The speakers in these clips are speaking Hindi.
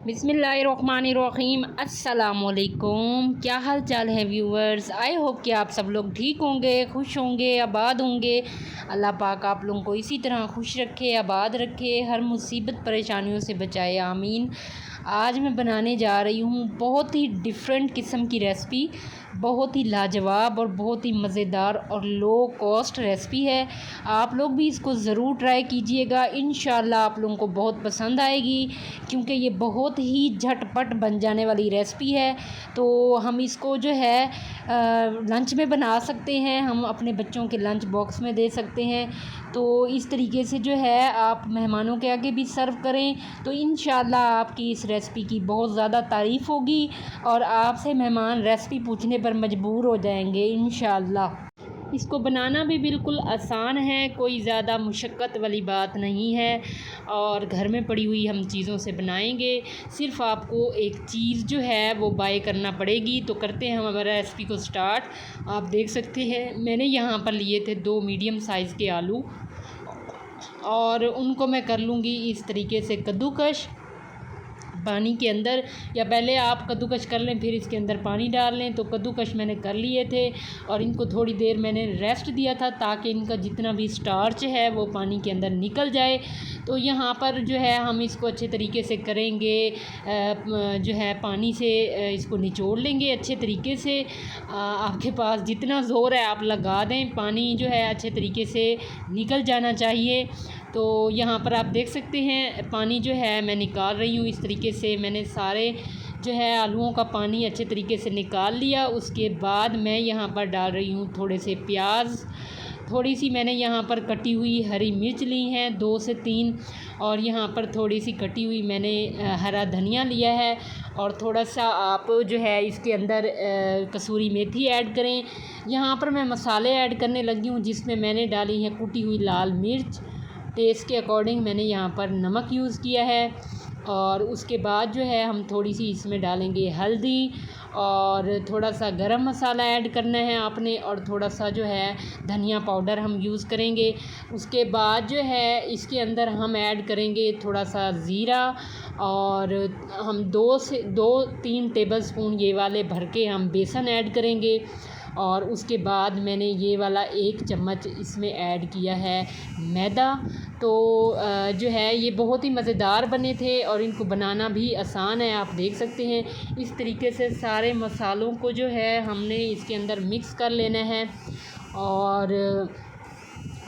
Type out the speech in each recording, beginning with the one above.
बिस्मिल्लाहिर्रहमानिर्रहीम अस्सलामुअलैकुम। क्या हाल चाल है व्यूवर्स। आई होप कि आप सब लोग ठीक होंगे, खुश होंगे, आबाद होंगे। अल्लाह पाक आप लोगों को इसी तरह खुश रखे, आबाद रखे, हर मुसीबत परेशानियों से बचाए, आमीन। आज मैं बनाने जा रही हूँ बहुत ही डिफरेंट किस्म की रेसिपी, बहुत ही लाजवाब और बहुत ही मज़ेदार और लो कॉस्ट रेसिपी है। आप लोग भी इसको ज़रूर ट्राई कीजिएगा, इंशाल्लाह आप लोगों को बहुत पसंद आएगी, क्योंकि ये बहुत ही झटपट बन जाने वाली रेसिपी है। तो हम इसको जो है लंच में बना सकते हैं, हम अपने बच्चों के लंच बॉक्स में दे सकते हैं। तो इस तरीके से जो है आप मेहमानों के आगे भी सर्व करें तो इंशाल्लाह आपकी इस रेसिपी की बहुत ज़्यादा तारीफ़ होगी और आपसे मेहमान रेसिपी पूछने पर मजबूर हो जाएंगे इंशाल्लाह। इसको बनाना भी बिल्कुल आसान है, कोई ज़्यादा मुशक्क़त वाली बात नहीं है और घर में पड़ी हुई हम चीज़ों से बनाएंगे। सिर्फ़ आपको एक चीज़ जो है वो बाय करना पड़ेगी। तो करते हैं हम हमारा रेसिपी को स्टार्ट। आप देख सकते हैं मैंने यहाँ पर लिए थे 2 मीडियम साइज़ के आलू और उनको मैं कर लूँगी इस तरीके से कद्दूकश पानी के अंदर, या पहले आप कद्दूकश कर लें फिर इसके अंदर पानी डाल लें। तो कद्दूकश मैंने कर लिए थे और इनको थोड़ी देर मैंने रेस्ट दिया था ताकि इनका जितना भी स्टार्च है वो पानी के अंदर निकल जाए। तो यहाँ पर जो है हम इसको अच्छे तरीके से करेंगे, जो है पानी से इसको निचोड़ लेंगे अच्छे तरीके से। आपके पास जितना ज़ोर है आप लगा दें, पानी जो है अच्छे तरीके से निकल जाना चाहिए। तो यहाँ पर आप देख सकते हैं पानी जो है मैं निकाल रही हूँ। इस तरीके से मैंने सारे जो है आलूओं का पानी अच्छे तरीके से निकाल लिया। उसके बाद मैं यहाँ पर डाल रही हूँ थोड़े से प्याज, थोड़ी सी मैंने यहाँ पर कटी हुई हरी मिर्च ली हैं 2 से 3, और यहाँ पर थोड़ी सी कटी हुई मैंने हरा धनिया लिया है, और थोड़ा सा आप जो है इसके अंदर कसूरी मेथी ऐड करें। यहाँ पर मैं मसाले ऐड करने लगी हूँ जिसमें मैंने डाली है कुटी हुई लाल मिर्च, टेस्ट के अकॉर्डिंग मैंने यहाँ पर नमक यूज़ किया है, और उसके बाद जो है हम थोड़ी सी इसमें डालेंगे हल्दी और थोड़ा सा गरम मसाला ऐड करना है आपने, और थोड़ा सा जो है धनिया पाउडर हम यूज़ करेंगे। उसके बाद जो है इसके अंदर हम ऐड करेंगे थोड़ा सा ज़ीरा, और हम 2 से 3 टेबलस्पून ये वाले भर के हम बेसन ऐड करेंगे, और उसके बाद मैंने ये वाला 1 चम्मच इसमें ऐड किया है मैदा। तो जो है ये बहुत ही मज़ेदार बने थे और इनको बनाना भी आसान है। आप देख सकते हैं इस तरीके से सारे मसालों को जो है हमने इसके अंदर मिक्स कर लेना है, और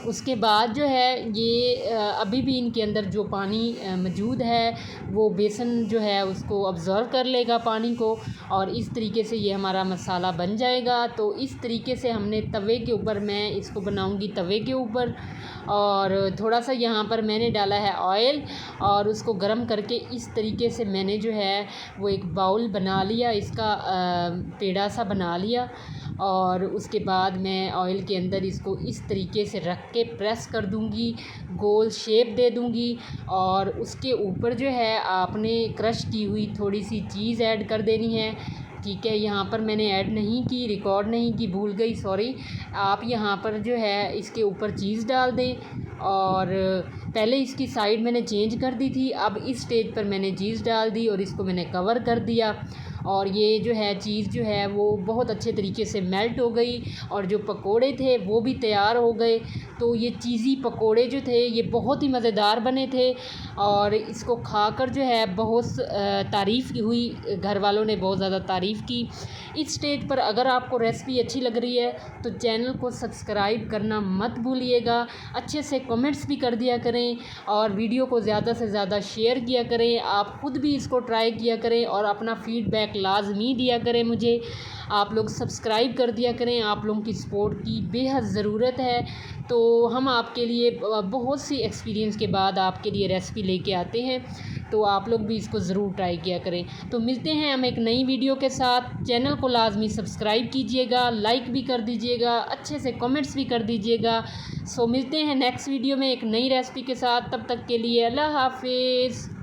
उसके बाद जो है ये अभी भी इनके अंदर जो पानी मौजूद है वो बेसन जो है उसको ऑब्ज़र्व कर लेगा पानी को, और इस तरीके से ये हमारा मसाला बन जाएगा। तो इस तरीके से हमने तवे के ऊपर, मैं इसको बनाऊंगी तवे के ऊपर, और थोड़ा सा यहाँ पर मैंने डाला है ऑयल, और उसको गर्म करके इस तरीके से मैंने जो है वो एक बाउल बना लिया, इसका पेड़ा सा बना लिया, और उसके बाद मैं ऑयल के अंदर इसको इस तरीके से रख के प्रेस कर दूंगी, गोल शेप दे दूंगी, और उसके ऊपर जो है आपने क्रश की हुई थोड़ी सी चीज़ ऐड कर देनी है। ठीक है, यहाँ पर मैंने ऐड नहीं की, रिकॉर्ड नहीं की, भूल गई, सॉरी। आप यहाँ पर जो है इसके ऊपर चीज़ डाल दें, और पहले इसकी साइड मैंने चेंज कर दी थी, अब इस स्टेज पर मैंने चीज़ डाल दी और इसको मैंने कवर कर दिया, और ये जो है चीज़ जो है वो बहुत अच्छे तरीके से मेल्ट हो गई, और जो पकोड़े थे वो भी तैयार हो गए। तो ये चीज़ी पकोड़े जो थे ये बहुत ही मज़ेदार बने थे, और इसको खाकर जो है बहुत तारीफ़ हुई, घर वालों ने बहुत ज़्यादा तारीफ़ की। इस स्टेज पर अगर आपको रेसिपी अच्छी लग रही है तो चैनल को सब्सक्राइब करना मत भूलिएगा, अच्छे से कमेंट्स भी कर दिया करें, और वीडियो को ज़्यादा से ज़्यादा शेयर किया करें। आप ख़ुद भी इसको ट्राई किया करें और अपना फ़ीडबैक लाजमी दिया करें मुझे। आप लोग सब्सक्राइब कर दिया करें, आप लोगों की सपोर्ट की बेहद ज़रूरत है। तो हम आपके लिए बहुत सी एक्सपीरियंस के बाद आपके लिए रेसिपी लेके आते हैं, तो आप लोग भी इसको ज़रूर ट्राई किया करें। तो मिलते हैं हम एक नई वीडियो के साथ। चैनल को लाजमी सब्सक्राइब कीजिएगा, लाइक भी कर दीजिएगा, अच्छे से कमेंट्स भी कर दीजिएगा। सो मिलते हैं नेक्स्ट वीडियो में एक नई रेसिपी के साथ, तब तक के लिए अल्लाह हाफिज़।